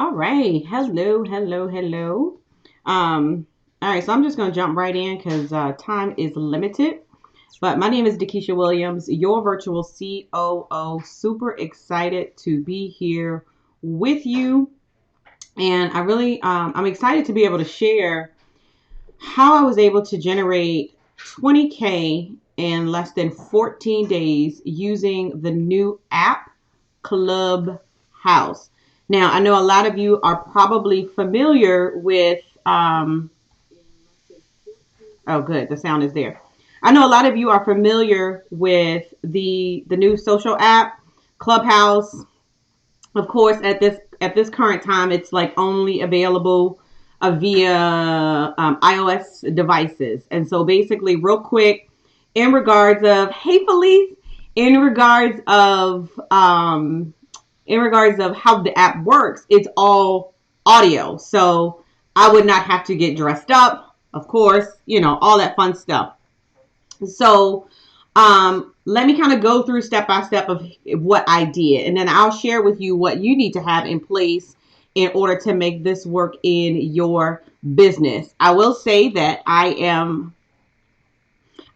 All right. Hello, hello, hello. all right, so I'm just gonna jump right in because time is limited. But my name is Dakisha Williams, your virtual COO. Super excited to be here with you, and I'm excited to be able to share how I was able to generate 20K in less than 14 days using the new app Clubhouse. Now, I know a lot of you are probably familiar with, oh, good, the sound is there. I know a lot of you are familiar with the new social app Clubhouse. Of course, at this current time, it's like only available via iOS devices. And so, basically, real quick, in regards of hey Felice, in regards of how the app works, it's all audio. So I would not have to get dressed up, of course, all that fun stuff. So let me kind of go through step by step of what I did, and then I'll share with you what you need to have in place in order to make this work in your business. I will say that I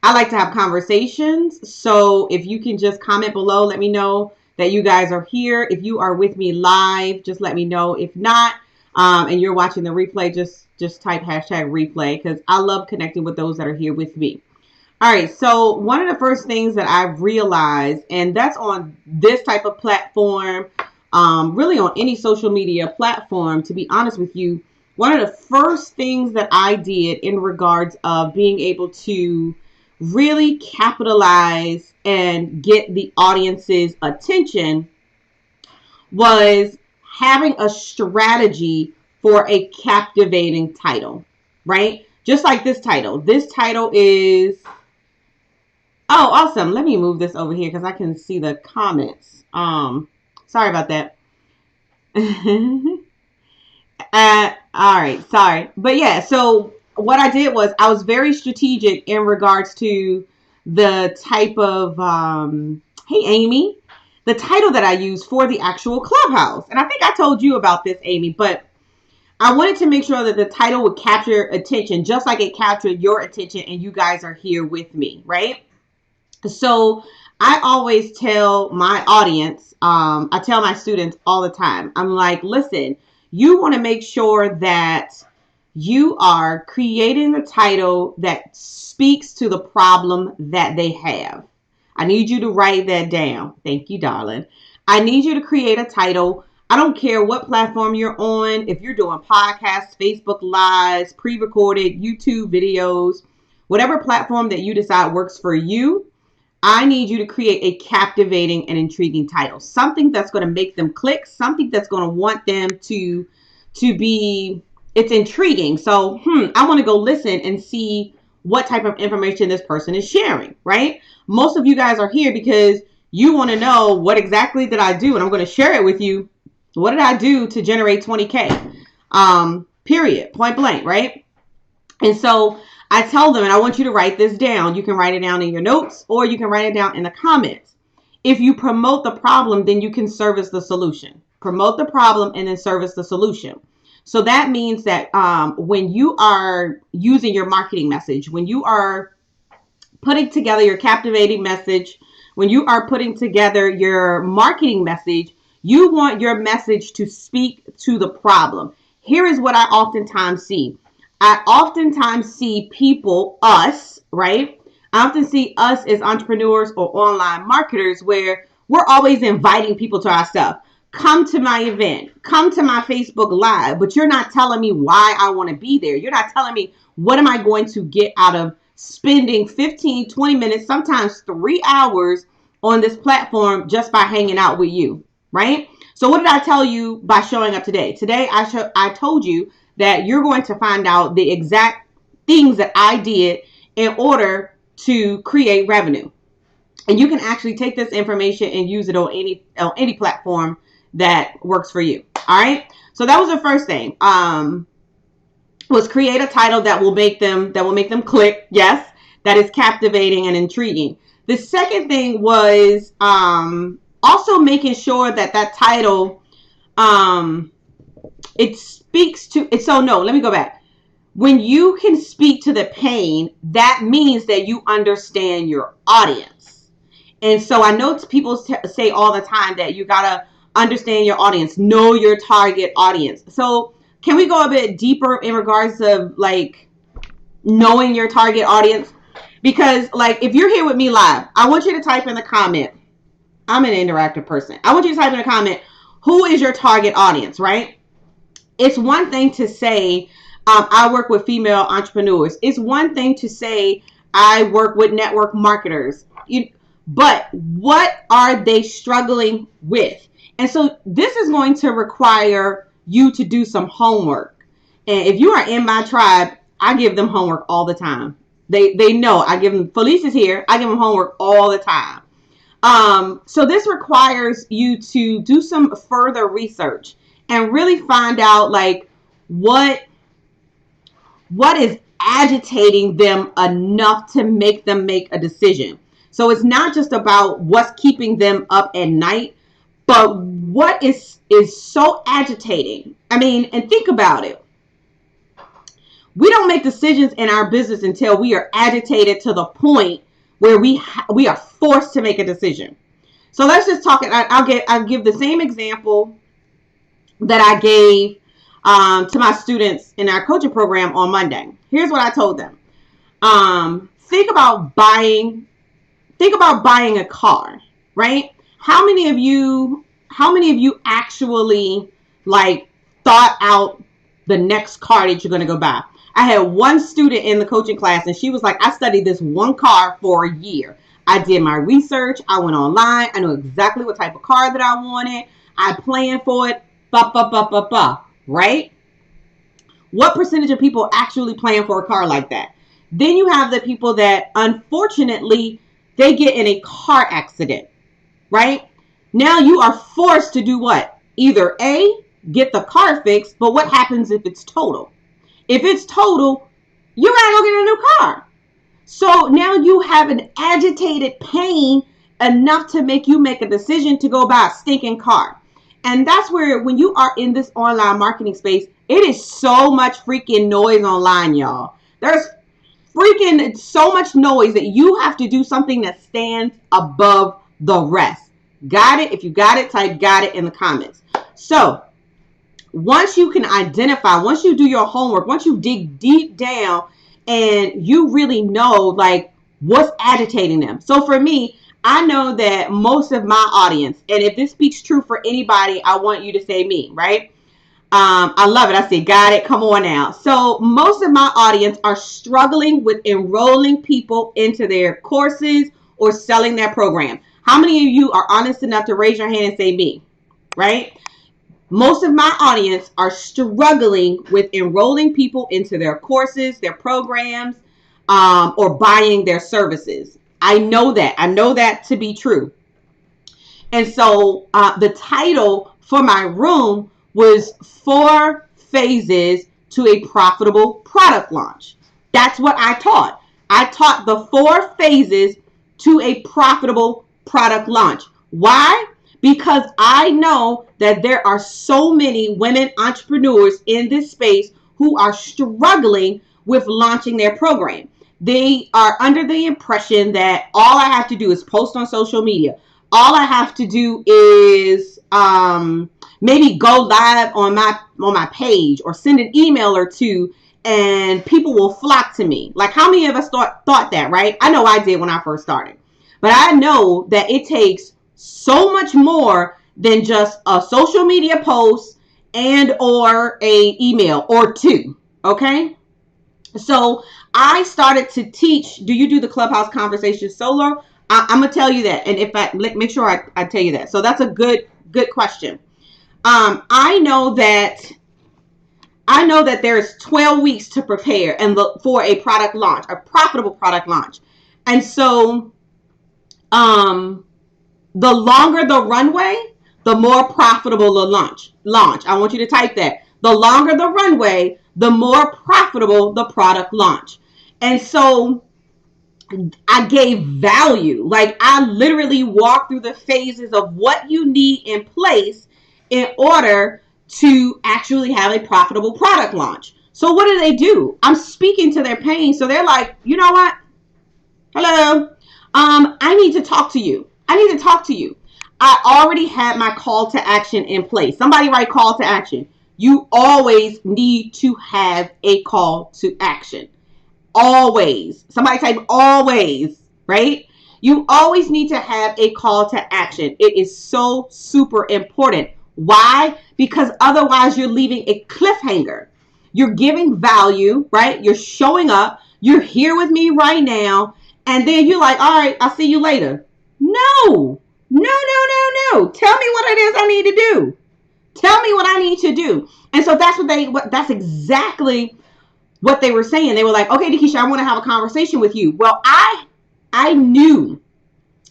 like to have conversations. So if you can just comment below, let me know that you guys are here. If you are with me live, just let me know. If not, and you're watching the replay, just type hashtag replay because I love connecting with those that are here with me. All right, so one of the first things that I've realized, and that's on this type of platform, really on any social media platform, to be honest with you, one of the first things that I did in regards of being able to really capitalize and get the audience's attention was having a strategy for a captivating title, right? Just like this title. This title is, oh, awesome. Let me move this over here because I can see the comments. Sorry about that. All right, sorry. But yeah, so what I did was I was very strategic in regards to the type of, hey, Amy, the title that I used for the actual Clubhouse. And I think I told you about this, Amy, but I wanted to make sure that the title would capture attention just like it captured your attention and you guys are here with me, right? So I always tell my audience, I tell my students all the time, I'm like, listen, you want to make sure that you are creating the title that speaks to the problem that they have. I need you to write that down. Thank you, darling. I need you to create a title. I don't care what platform you're on. If you're doing podcasts, Facebook Lives, pre-recorded YouTube videos, whatever platform that you decide works for you, I need you to create a captivating and intriguing title. Something that's going to make them click, something that's going to want them to be, it's intriguing. So, I want to go listen and see what type of information this person is sharing, right? Most of you guys are here because you want to know what exactly did I do, and I'm going to share it with you. What did I do to generate 20K? Period, point blank, right? And so I tell them, and I want you to write this down. You can write it down in your notes or you can write it down in the comments. If you promote the problem, then you can service the solution. Promote the problem and then service the solution. So that means that when you are using your marketing message, when you are putting together your captivating message, when you are putting together your marketing message, you want your message to speak to the problem. Here is what I oftentimes see. I oftentimes see people, us, right? I often see us as entrepreneurs or online marketers where we're always inviting people to our stuff. Come to my event, come to my Facebook Live, but you're not telling me why I want to be there. You're not telling me what am I going to get out of spending 15, 20 minutes, sometimes 3 hours on this platform just by hanging out with you, right? So what did I tell you by showing up today? Today, I told you that you're going to find out the exact things that I did in order to create revenue. And you can actually take this information and use it on any platform that works for you. All right. So that was the first thing. Was create a title that will make them click. Yes, that is captivating and intriguing. The second thing was also making sure that title it speaks to it. So no, let me go back. When you can speak to the pain, that means that you understand your audience. And so I know people say all the time that you gotta understand your audience, know your target audience. So can we go a bit deeper in regards of like knowing your target audience? Because like if you're here with me live, I want you to type in the comment. I'm an interactive person. I want you to type in a comment, who is your target audience, right? It's one thing to say, I work with female entrepreneurs. It's one thing to say, I work with network marketers. But what are they struggling with? And so this is going to require you to do some homework. And if you are in my tribe, I give them homework all the time. They know I give them, Felice is here, I give them homework all the time. So this requires you to do some further research and really find out like what is agitating them enough to make them make a decision. So it's not just about what's keeping them up at night, but what is so agitating. I mean, and think about it. We don't make decisions in our business until we are agitated to the point where we are forced to make a decision. So let's just talk. I'll give the same example that I gave to my students in our coaching program on Monday. Here's what I told them. Think about buying a car, right? How many of you actually like thought out the next car that you're going to go buy? I had one student in the coaching class and she was like, I studied this one car for a year. I did my research. I went online. I knew exactly what type of car that I wanted. I planned for it. Right? What percentage of people actually plan for a car like that? Then you have the people that unfortunately they get in a car accident, right? Now you are forced to do what? Either A, get the car fixed, but what happens if it's total? If it's total, you gotta go get a new car. So now you have an agitated pain enough to make you make a decision to go buy a stinking car. And that's where when you are in this online marketing space, it is so much freaking noise online, y'all. There's freaking so much noise that you have to do something that stands above the rest. Got it? If you got it, type got it in the comments. So once you can identify, once you do your homework, once you dig deep down and you really know like what's agitating them. So for me, I know that most of my audience, and if this speaks true for anybody, I want you to say me, right? I love it. I say, got it. Come on now. So most of my audience are struggling with enrolling people into their courses or selling their program. How many of you are honest enough to raise your hand and say me, right? Most of my audience are struggling with enrolling people into their courses, their programs, or buying their services. I know that. I know that to be true. And so the title for my room was 4 Phases to a Profitable Product Launch. That's what I taught. I taught the 4 phases to a profitable product launch. Why? Because I know that there are so many women entrepreneurs in this space who are struggling with launching their program. They are under the impression that all I have to do is post on social media. All I have to do is maybe go live on my page or send an email or two and people will flock to me. Like how many of us thought that, right? I know I did when I first started. But I know that it takes so much more than just a social media post and or a email or two, okay? So I started to teach. Do you do the Clubhouse conversation solo? I'm gonna tell you that, and if I make sure I tell you that. So that's a good question. I know that there's 12 weeks to prepare and look for a product launch, a profitable product launch, and so the longer the runway, the more profitable the launch. I want you to type that. The longer the runway, the more profitable the product launch. And so I gave value. Like I literally walked through the phases of what you need in place in order to actually have a profitable product launch. So what do? I'm speaking to their pain. So they're like, you know what? Hello. I need to talk to you. I need to talk to you. I already had my call to action in place. Somebody write call to action. You always need to have a call to action. Always. Somebody type always, right? You always need to have a call to action. It is so super important. Why? Because otherwise you're leaving a cliffhanger. You're giving value, right? You're showing up. You're here with me right now. And then you're like, all right, I'll see you later. No. No. Tell me what it is I need to do. Tell me what I need to do. And so that's exactly what they were saying. They were like, okay, Nikisha, I want to have a conversation with you. Well, I knew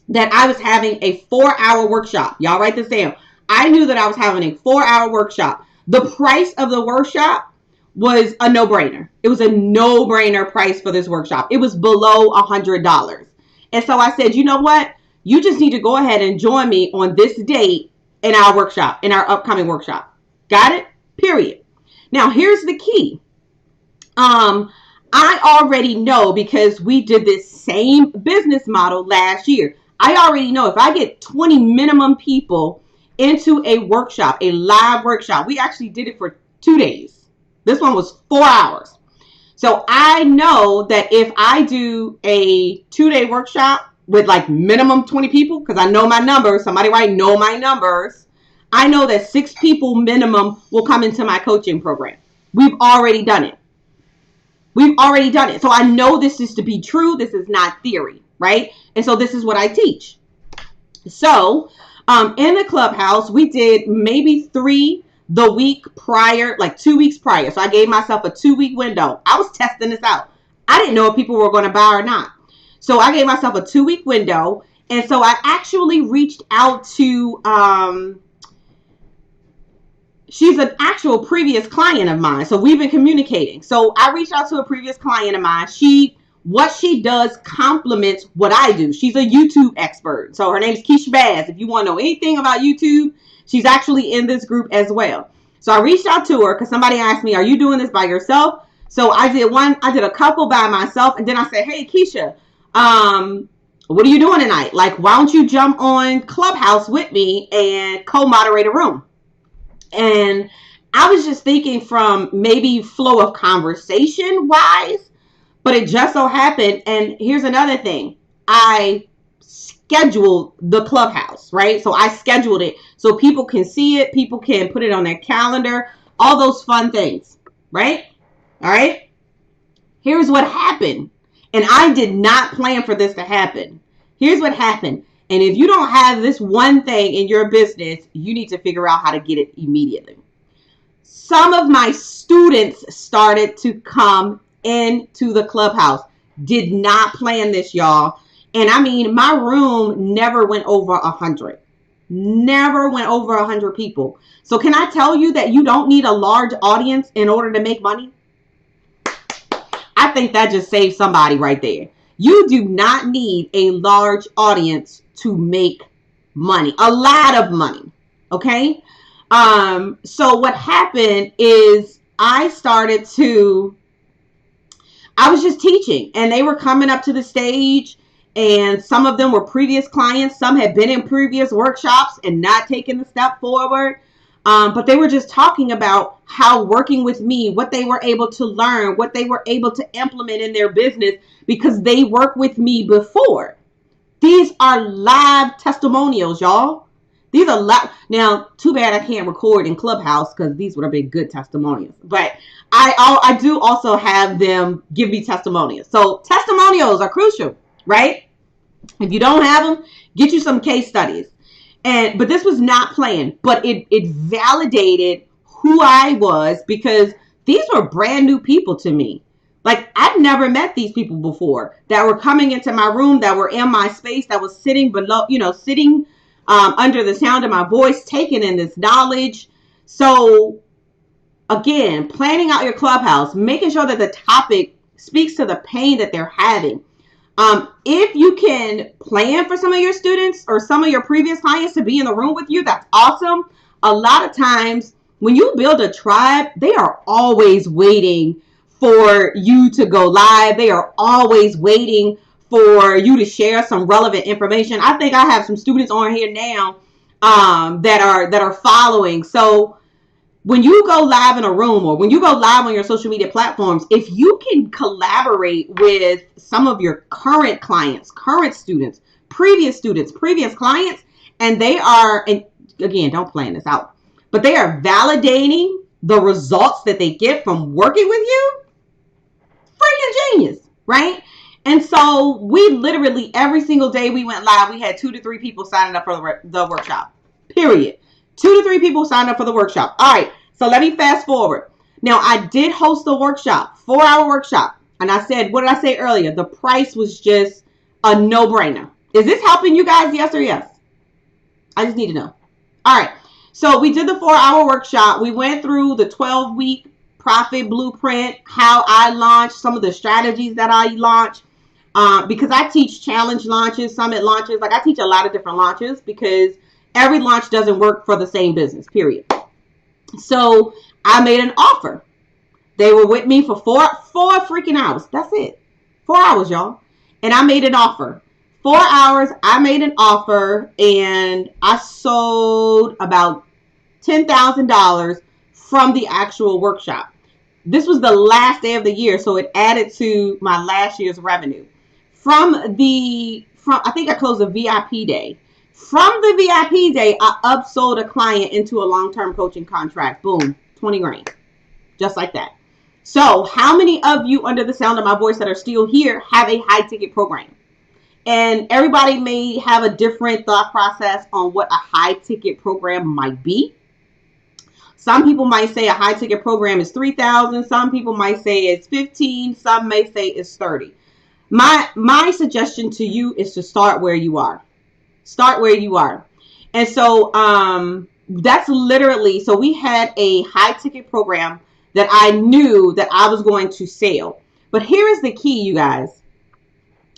that I was having a 4-hour workshop. Y'all write this down. I knew that I was having a 4-hour workshop. The price of the workshop was a no-brainer. It was a no-brainer price for this workshop. It was below $100. And so I said, you know what? You just need to go ahead and join me on this date in our workshop, in our upcoming workshop. Got it? Period. Now, here's the key. I already know, because we did this same business model last year. I already know if I get 20 minimum people into a workshop, a live workshop, we actually did it for 2 days. This one was 4 hours. So I know that if I do a 2-day workshop with like minimum 20 people, because I know my numbers, somebody write know my numbers, I know that 6 people minimum will come into my coaching program. We've already done it. So I know this is to be true. This is not theory, right? And so this is what I teach. So in the Clubhouse, we did maybe 3 the week prior, like 2 weeks prior. So I gave myself a 2-week window. I was testing this out. I didn't know if people were going to buy or not. So I gave myself a 2-week window. And so I actually reached out to, she's an actual previous client of mine. So we've been communicating. So I reached out to a previous client of mine. What she does complements what I do. She's a YouTube expert. So her name's Keisha Bass. If you want to know anything about YouTube, she's actually in this group as well. So I reached out to her because somebody asked me, are you doing this by yourself? So I did a couple by myself. And then I said, hey, Keisha, what are you doing tonight? Like, why don't you jump on Clubhouse with me and co-moderate a room? And I was just thinking from maybe flow of conversation wise, but it just so happened. And here's another thing. I scheduled the Clubhouse, right? So I scheduled it so people can see it. People can put it on their calendar, all those fun things, right? All right. Here's what happened. And I did not plan for this to happen. Here's what happened. And if you don't have this one thing in your business, you need to figure out how to get it immediately. Some of my students started to come into the Clubhouse. Did not plan this, y'all. And I mean, my room never went over 100. Never went over 100 people. So can I tell you that you don't need a large audience in order to make money? I think that just saved somebody right there. You do not need a large audience to make money, a lot of money. Okay. So what happened is I was just teaching, and they were coming up to the stage, and some of them were previous clients. Some had been in previous workshops and not taken the step forward. But they were just talking about how working with me, what they were able to learn, what they were able to implement in their business because they worked with me before. These are live testimonials, y'all. These are live. Now, too bad I can't record in Clubhouse because these would have been good testimonials. But I do also have them give me testimonials. So testimonials are crucial, right? If you don't have them, get you some case studies. But this was not planned, but it validated who I was because these were brand new people to me. Like, I've never met these people before that were coming into my room, that were in my space, that was sitting below, sitting under the sound of my voice, taking in this knowledge. So again, planning out your Clubhouse, making sure that the topic speaks to the pain that they're having. If you can plan for some of your students or some of your previous clients to be in the room with you, that's awesome. A lot of times When you build a tribe, they are always waiting for you to go live. They are always waiting for you to share some relevant information. I think I have some students on here now that are following. So when you go live in a room or when you go live on your social media platforms, if you can collaborate with some of your current clients, current students, previous clients, and they are, and again, don't plan this out, but they are validating the results that they get from working with you, freaking genius, right? And so we literally every single day we went live, we had 2 to 3 people signing up for the workshop. Period. 2 to 3 people signed up for the workshop. All right. So let me fast forward. Now I did host a workshop, 4-hour workshop, and I said, what did I say earlier? The price was just a no-brainer. Is this helping you guys? Yes or yes? I just need to know. All right. So we did the 4-hour workshop. We went through the 12-week profit blueprint, how I launched, some of the strategies that I launched. Because I teach challenge launches, summit launches. Like I teach a lot of different launches because every launch doesn't work for the same business, period. So I made an offer. They were with me for four freaking hours. That's it. 4 hours, y'all. And I made an offer. 4 hours, I made an offer, and I sold about $10,000 from the actual workshop. This was the last day of the year, so it added to my last year's revenue. From I think I closed a VIP day. From the VIP day, I upsold a client into a long-term coaching contract. Boom, 20 grand. Just like that. So how many of you under the sound of my voice that are still here have a high ticket program? And everybody may have a different thought process on what a high ticket program might be. Some people might say a high ticket program is $3,000. Some people might say it's $15,000. Some may say it's $30,000. My suggestion to you is to start where you are. Start where you are. And so that's literally, so we had a high ticket program that I knew that I was going to sell. But here is the key, you guys.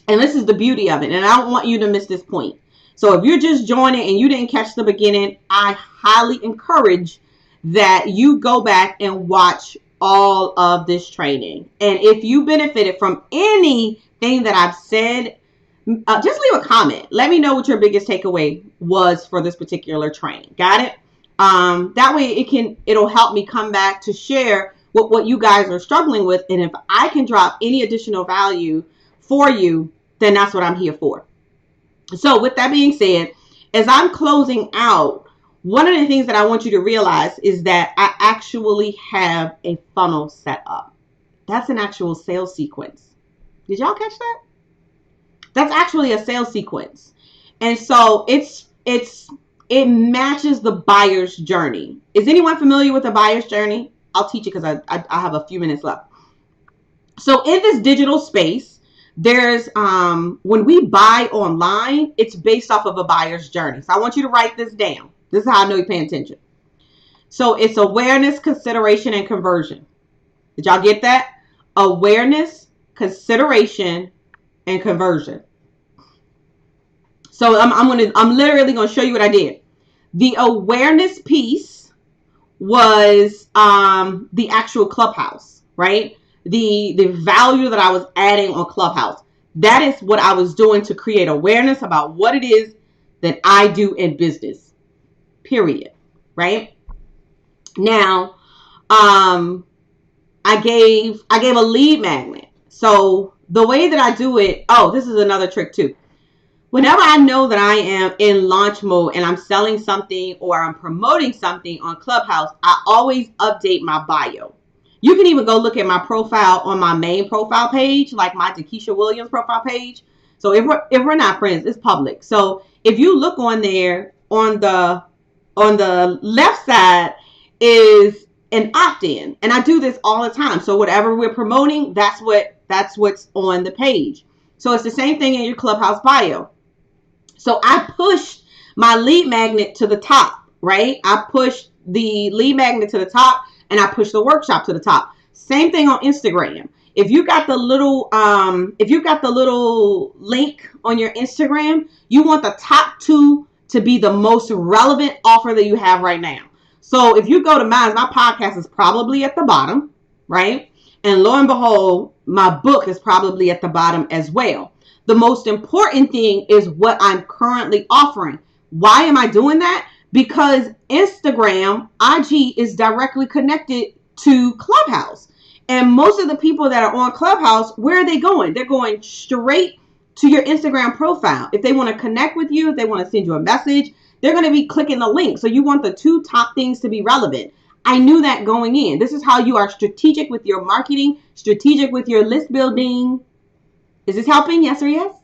And this is the beauty of it. And I don't want you to miss this point. So if you're just joining and you didn't catch the beginning, I highly encourage that you go back and watch all of this training. And if you benefited from anything that I've said, just leave a comment. Let me know what your biggest takeaway was for this particular training. Got it? That way it'll help me come back to share what you guys are struggling with. And if I can drop any additional value for you, then that's what I'm here for. So with that being said, as I'm closing out, one of the things that I want you to realize is that I actually have a funnel set up. That's an actual sales sequence. Did y'all catch that? That's actually a sales sequence. And so it matches the buyer's journey. Is anyone familiar with the buyer's journey? I'll teach you because I have a few minutes left. So in this digital space, there's when we buy online, it's based off of a buyer's journey. So I want you to write this down. This is how I know you're paying attention. So it's awareness, consideration, and conversion. Did y'all get that? Awareness, consideration, and conversion. So I'm literally going to show you what I did. The awareness piece was the actual Clubhouse, right? The value that I was adding on Clubhouse. That is what I was doing to create awareness about what it is that I do in business. Period. Right? Now, I gave a lead magnet. So the way that I do it, this is another trick too. Whenever I know that I am in launch mode and I'm selling something or I'm promoting something on Clubhouse, I always update my bio. You can even go look at my profile on my main profile page, like my Takesha Williams profile page. So if we're not friends, it's public. So if you look on there, on the left side is an opt-in, and I do this all the time. So whatever we're promoting, that's what's on the page. So it's the same thing in your Clubhouse bio. So I push my lead magnet to the top, right? I push the lead magnet to the top, and I push the workshop to the top. Same thing on Instagram. If you got the little link on your Instagram, you want the top 2 to be the most relevant offer that you have right now. So if you go to mine, my podcast is probably at the bottom, right? And lo and behold, my book is probably at the bottom as well. The most important thing is what I'm currently offering. Why am I doing that? Because Instagram, IG is directly connected to Clubhouse. And most of the people that are on Clubhouse, where are they going? They're going straight to your Instagram profile. If they want to connect with you, if they want to send you a message, they're going to be clicking the link. So you want the two top things to be relevant. I knew that going in. This is how you are strategic with your marketing, strategic with your list building. Is this helping? Yes or yes?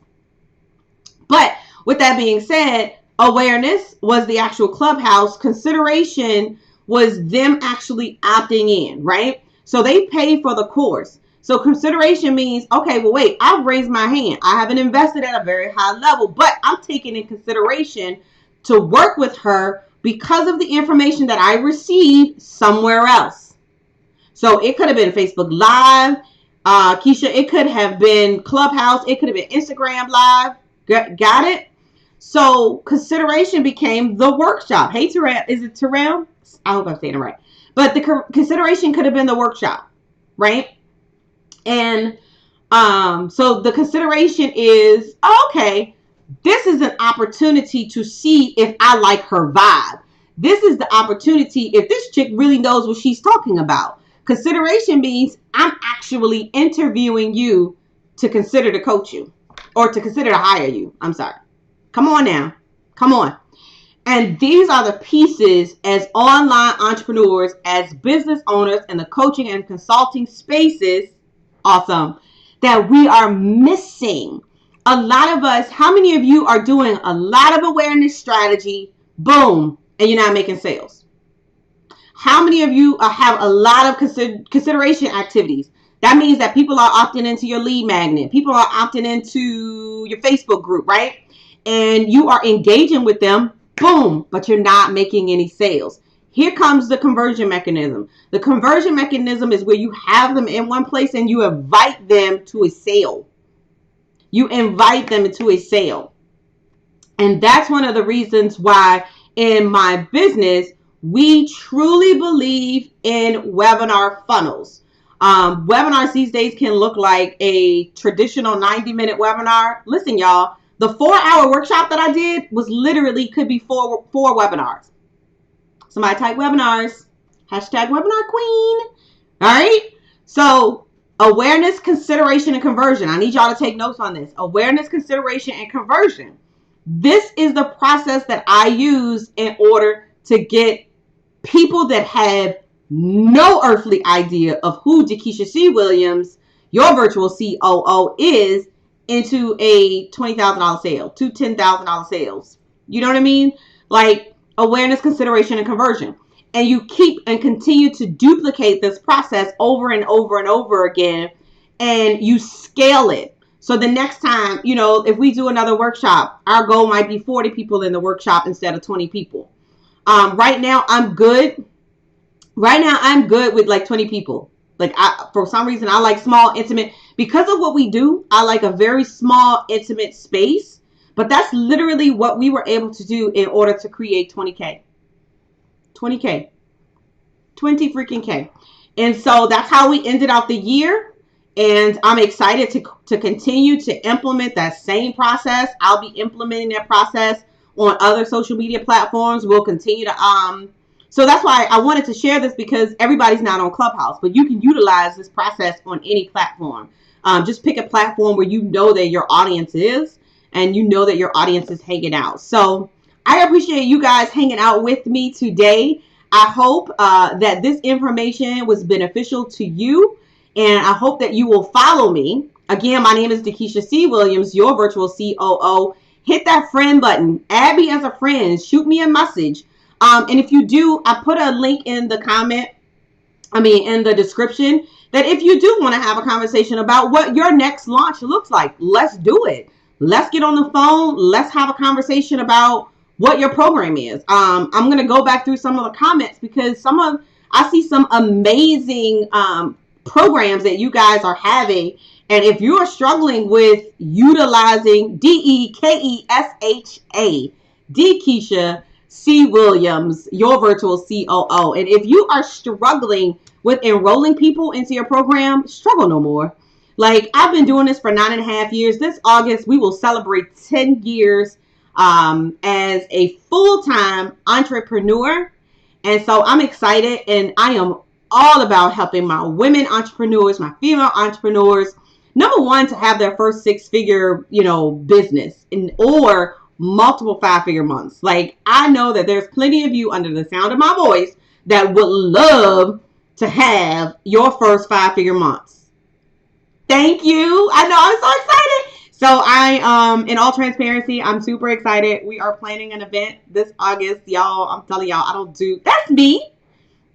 But with that being said, awareness was the actual Clubhouse. Consideration was them actually opting in, right? So they paid for the course. So consideration means, okay, well, wait, I've raised my hand. I haven't invested at a very high level, but I'm taking in consideration to work with her because of the information that I received somewhere else. So it could have been Facebook Live, Keisha, it could have been Clubhouse, it could have been Instagram Live. Got it? So consideration became the workshop. Hey, Terrell, is it Terrell? I hope I'm saying it right. But the consideration could have been the workshop, right? And so the consideration is, okay, this is an opportunity to see if I like her vibe. This is the opportunity if this chick really knows what she's talking about. Consideration means I'm actually interviewing you to consider to coach you or to consider to hire you. I'm sorry. Come on now. Come on. And these are the pieces as online entrepreneurs, as business owners in the coaching and consulting spaces, awesome, that we are missing. A lot of us, how many of you are doing a lot of awareness strategy, boom, and you're not making sales? How many of you have a lot of consideration activities? That means that people are opting into your lead magnet. People are opting into your Facebook group, right? And you are engaging with them, boom, but you're not making any sales. Here comes the conversion mechanism. The conversion mechanism is where you have them in one place and you invite them to a sale. You invite them into a sale. And that's one of the reasons why in my business, we truly believe in webinar funnels. Webinars these days can look like a traditional 90-minute webinar. Listen, y'all, the 4-hour workshop that I did was literally could be four webinars. Somebody type webinars, hashtag webinar queen. All right. So awareness, consideration, and conversion. I need y'all to take notes on this. Awareness, consideration, and conversion. This is the process that I use in order to get people that have no earthly idea of who Dakisha C. Williams, your virtual COO, is into a $20,000 sale, to $10,000 sales. You know what I mean? Like awareness, consideration, and conversion. And you keep and continue to duplicate this process over and over and over again, and you scale it. So the next time, you know, if we do another workshop, our goal might be 40 people in the workshop instead of 20 people. Right now, I'm good. Right now, I'm good with like 20 people. Like for some reason, I like small, intimate. Because of what we do, I like a very small, intimate space. But that's literally what we were able to do in order to create 20K. 20K. 20 freaking K. And so that's how we ended out the year. And I'm excited to continue to implement that same process. I'll be implementing that process on other social media platforms. We'll continue to so that's why I wanted to share this, because everybody's not on Clubhouse, but you can utilize this process on any platform. Just pick a platform where you know that your audience is, and you know that your audience is hanging out. So I appreciate you guys hanging out with me today. I hope that this information was beneficial to you, and I hope that you will follow me. Again, my name is Dakisha C. Williams, your virtual COO. Hit that friend button. Add me as a friend. Shoot me a message. And if you do, I put a link in the in the description, that if you do want to have a conversation about what your next launch looks like, let's do it. Let's get on the phone. Let's have a conversation about what your program is. I'm going to go back through some of the comments, because I see some amazing programs that you guys are having. And if you are struggling with utilizing DEKESHA, Keisha C. Williams, your virtual COO. And if you are struggling with enrolling people into your program, struggle no more. Like, I've been doing this for 9.5 years. This August, we will celebrate 10 years as a full-time entrepreneur. And so I'm excited, and I am all about helping my women entrepreneurs, my female entrepreneurs, number one, to have their first six-figure, business or multiple five-figure months. Like, I know that there's plenty of you under the sound of my voice that would love to have your first five-figure months. Thank you. I know, I'm so excited. So in all transparency, I'm super excited. We are planning an event this August, y'all. I'm telling y'all, that's me.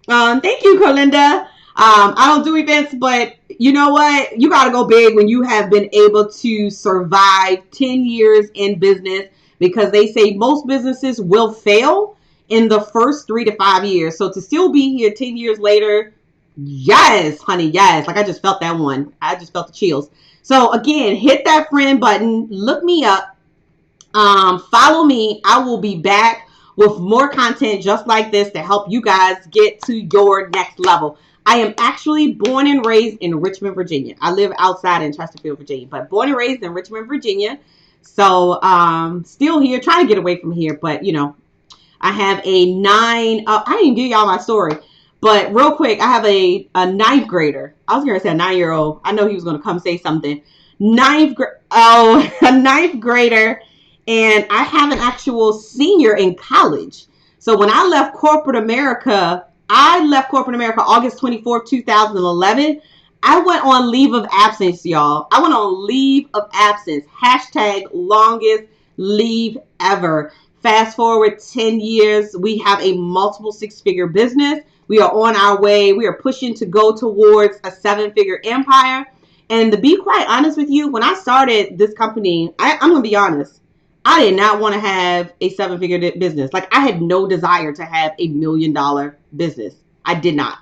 Thank you, Colinda. I don't do events, but you know what? You got to go big when you have been able to survive 10 years in business, because they say most businesses will fail in the first 3 to 5 years. So to still be here 10 years later, yes, honey, yes. Like, I just felt that one. I just felt the chills. So again, hit that friend button, look me up, follow me. I will be back with more content just like this to help you guys get to your next level. I am actually born and raised in Richmond, Virginia. I live outside in Chesterfield, Virginia, but born and raised in Richmond, Virginia. So still here, trying to get away from here, but I have I didn't give y'all my story, but real quick, I have a ninth grader. I was going to say a 9-year-old. I know he was going to come say something. A ninth grader. And I have an actual senior in college. So when I left corporate America August 24th, 2011. I went on leave of absence, y'all. I went on leave of absence. # longest leave ever. Fast forward 10 years, we have a multiple six-figure business. We are on our way. We are pushing to go towards a 7-figure empire. And to be quite honest with you, when I started this company, I'm going to be honest, I did not want to have a 7-figure business. Like, I had no desire to have a $1 million business. I did not.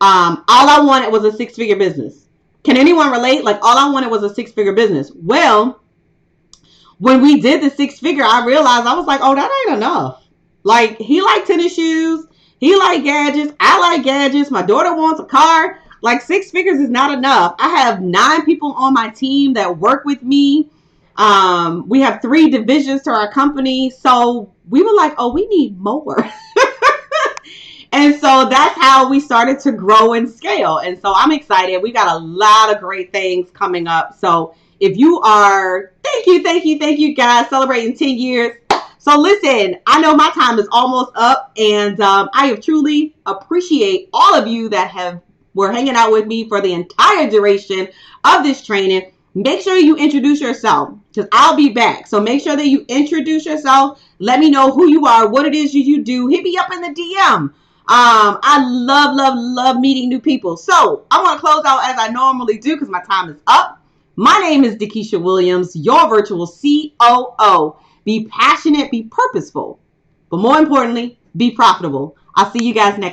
All I wanted was a 6-figure business. Can anyone relate? Like, all I wanted was a 6-figure business. Well, when we did the 6-figure, I realized, I was like, oh, that ain't enough. Like, he liked tennis shoes. He liked gadgets. I like gadgets. My daughter wants a car. Like, 6 figures is not enough. I have 9 people on my team that work with me. We have 3 divisions to our company. So we were like, oh, we need more. And so that's how we started to grow and scale. And so I'm excited. We got a lot of great things coming up. So if you are, thank you guys, celebrating 10 years. So listen, I know my time is almost up, and I have truly appreciate all of you that were hanging out with me for the entire duration of this training. Make sure you introduce yourself, because I'll be back. So make sure that you introduce yourself. Let me know who you are, what it is you do. Hit me up in the DM. I love meeting new people. So I want to close out as I normally do, because my time is up. My name is Dakisha Williams, your virtual COO. Be passionate, be purposeful, but more importantly, be profitable. I'll see you guys next